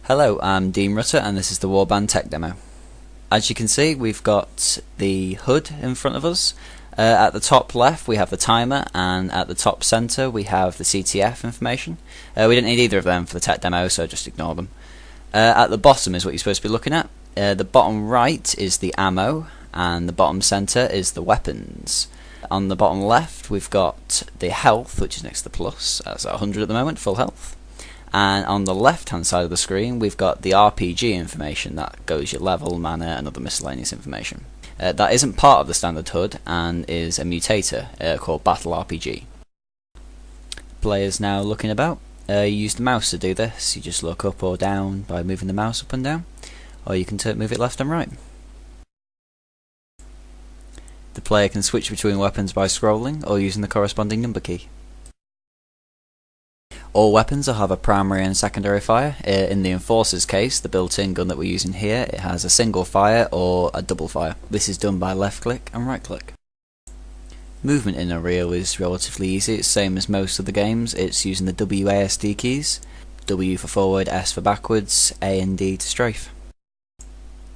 Hello, I'm Dean Rutter and this is the Warband tech demo. As you can see, we've got the HUD in front of us. At the top left we have the timer, and at the top center we have the CTF information. We don't need either of them for the tech demo, so just ignore them. At the bottom is what you're supposed to be looking at. The bottom right is the ammo, and the bottom center is the weapons. On the bottom left we've got the health, which is next to the plus. That's at 100 at the moment, full health. And on the left hand side of the screen we've got the RPG information. That goes your level, mana and other miscellaneous information. That isn't part of the standard HUD and is a mutator called Battle RPG. Players now looking about. You use the mouse to do this. You just look up or down by moving the mouse up and down, or you can move it left and right. The player can switch between weapons by scrolling or using the corresponding number key. All weapons will have a primary and secondary fire. In the Enforcer's case, the built-in gun that we're using here, it has a single fire or a double fire. This is done by left click and right click. Movement in Unreal is relatively easy. It's the same as most of the games. It's using the WASD keys. W for forward, S for backwards, A and D to strafe.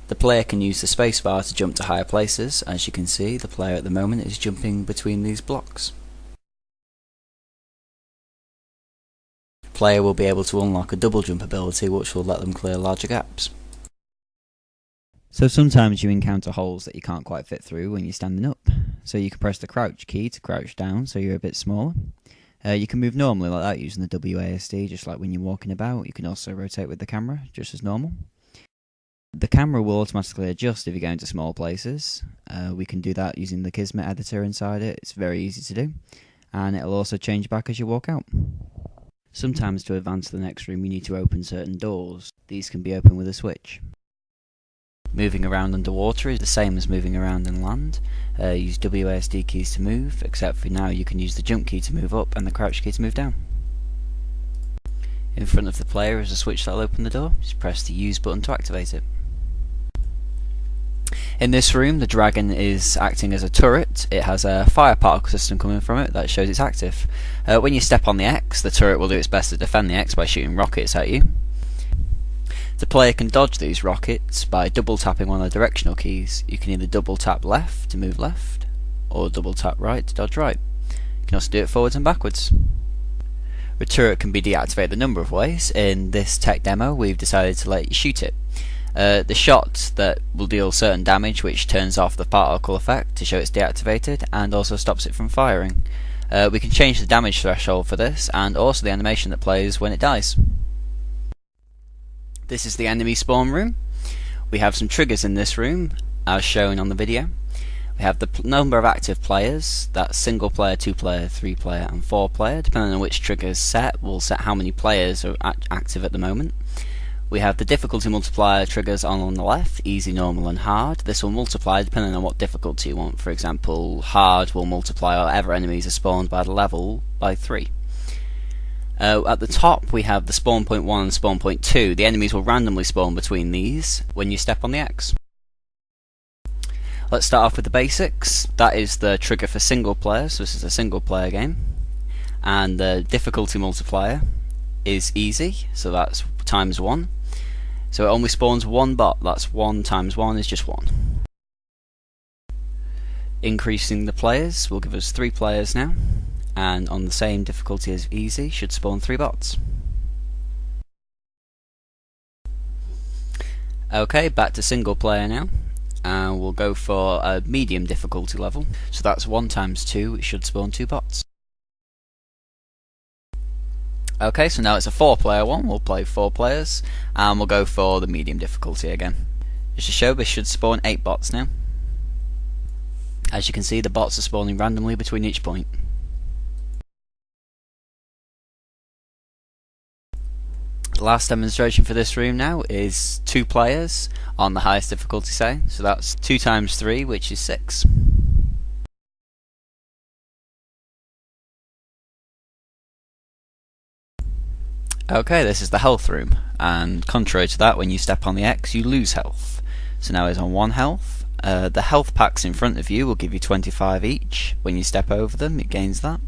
The player can use the spacebar to jump to higher places. As you can see, the player at the moment is jumping between these blocks. Player will be able to unlock a double jump ability which will let them clear larger gaps. So sometimes you encounter holes that you can't quite fit through when you're standing up. So you can press the crouch key to crouch down so you're a bit smaller. You can move normally like that using the WASD, just like when you're walking about. You can also rotate with the camera just as normal. The camera will automatically adjust if you go into small places. We can do that using the Kismet editor inside it. It's very easy to do. And it'll also change back as you walk out. Sometimes to advance to the next room you need to open certain doors. These can be opened with a switch. Moving around underwater is the same as moving around on land. Use WASD keys to move, except for now you can use the jump key to move up and the crouch key to move down. In front of the player is a switch that will open the door. Just press the use button to activate it. In this room, the dragon is acting as a turret. It has a fire particle system coming from it that shows it's active. When you step on the X, the turret will do its best to defend the X by shooting rockets at you. The player can dodge these rockets by double tapping one of the directional keys. You can either double tap left to move left, or double tap right to dodge right. You can also do it forwards and backwards. The turret can be deactivated a number of ways. In this tech demo, we've decided to let you shoot it. The shot that will deal certain damage, which turns off the particle effect to show it's deactivated and also stops it from firing. We can change the damage threshold for this and also the animation that plays when it dies. This is the enemy spawn room. We have some triggers in this room as shown on the video. We have the number of active players. That's single player, 2 player, 3 player and 4 player. Depending on which trigger is set, we'll set how many players are active at the moment. We have the difficulty multiplier triggers on the left, easy, normal and hard. This will multiply depending on what difficulty you want. For example, hard will multiply whatever enemies are spawned by the level by 3. At the top we have the spawn point 1 and spawn point 2. The enemies will randomly spawn between these when you step on the X. Let's start off with the basics. That is the trigger for single player, so this is a single player game. And the difficulty multiplier is easy, so that's times 1. So it only spawns 1 bot, that's 1 times 1 is just 1. Increasing the players will give us 3 players now, and on the same difficulty as easy should spawn 3 bots. Okay, back to single player now, and we'll go for a medium difficulty level, so that's 1 times 2, it should spawn 2 bots. Okay, so now it's a 4-player one. We'll play 4 players, and we'll go for the medium difficulty again. Just to show, this should spawn 8 bots now. As you can see, the bots are spawning randomly between each point. The last demonstration for this room now is 2 players on the highest difficulty setting. So that's 2 times 3, which is 6. Okay, this is the health room, and contrary to that, when you step on the X you lose health. So now it's on 1 health. The health packs in front of you will give you 25 each. When you step over them it gains that.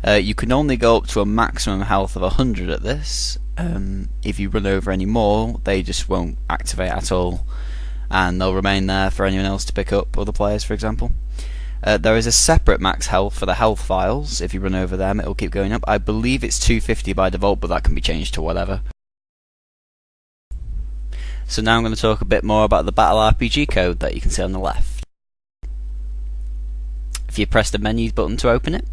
You can only go up to a maximum health of 100 at this. If you run over any more, they just won't activate at all, and they'll remain there for anyone else to pick up, other players for example. There is a separate max health for the health files. If you run over them, it will keep going up. I believe it's 250 by default, but that can be changed to whatever. So now I'm going to talk a bit more about the Battle RPG code that you can see on the left. If you press the menu button to open it,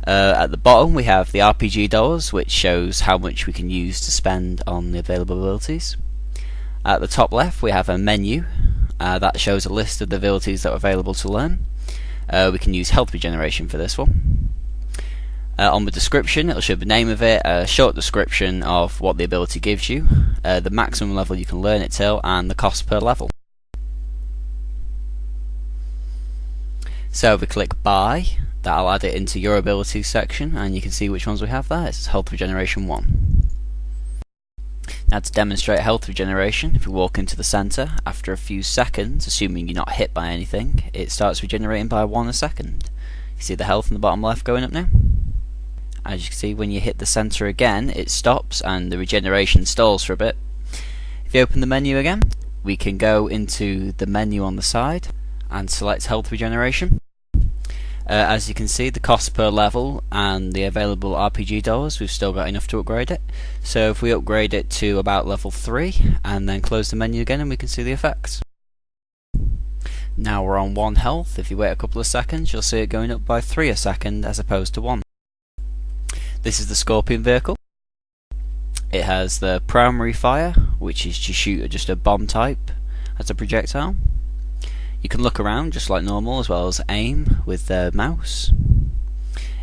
at the bottom we have the RPG dollars, which shows how much we can use to spend on the available abilities. At the top left we have a menu that shows a list of the abilities that are available to learn. We can use health regeneration for this one. On the description, it'll show the name of it, a short description of what the ability gives you, the maximum level you can learn it till, and the cost per level. So if we click buy, that'll add it into your abilities section, and you can see which ones we have there. It's health regeneration 1. Now to demonstrate health regeneration, if we walk into the centre, after a few seconds, assuming you're not hit by anything, it starts regenerating by 1 a second. You see the health in the bottom left going up now? As you can see, when you hit the centre again, it stops and the regeneration stalls for a bit. If you open the menu again, we can go into the menu on the side and select health regeneration. As you can see, the cost per level and the available RPG dollars, we've still got enough to upgrade it. So if we upgrade it to about level 3 and then close the menu again, and we can see the effects. Now we're on 1 health. If you wait a couple of seconds, you'll see it going up by 3 a second as opposed to 1. This is the Scorpion vehicle. It has the primary fire, which is to shoot at just a bomb type as a projectile. You can look around just like normal, as well as aim with the mouse.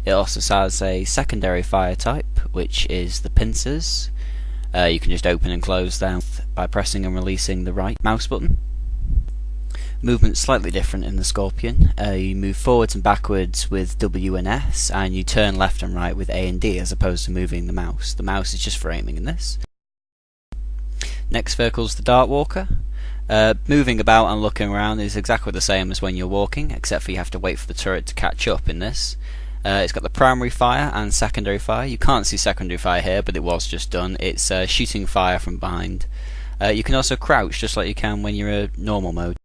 It also has a secondary fire type, which is the pincers. You can just open and close them by pressing and releasing the right mouse button. Movement's slightly different in the Scorpion. You move forwards and backwards with W and S, and you turn left and right with A and D, as opposed to moving the mouse. The mouse is just for aiming in this. Next vehicle's the Dart Walker. Moving about and looking around is exactly the same as when you're walking, except for you have to wait for the turret to catch up in this. It's got the primary fire and secondary fire. You can't see secondary fire here, but it was just done. It's shooting fire from behind. You can also crouch just like you can when you're in normal mode.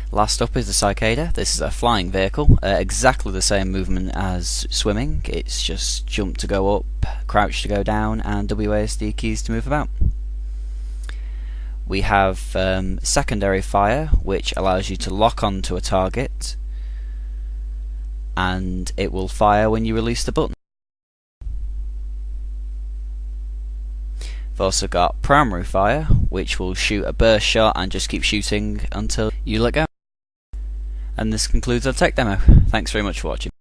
Last up is the Cicada. This is a flying vehicle, exactly the same movement as swimming. It's just jump to go up, crouch to go down, and WASD keys to move about. We have secondary fire, which allows you to lock onto a target, and it will fire when you release the button. We've also got primary fire, which will shoot a burst shot and just keep shooting until you let go. And this concludes our tech demo. Thanks very much for watching.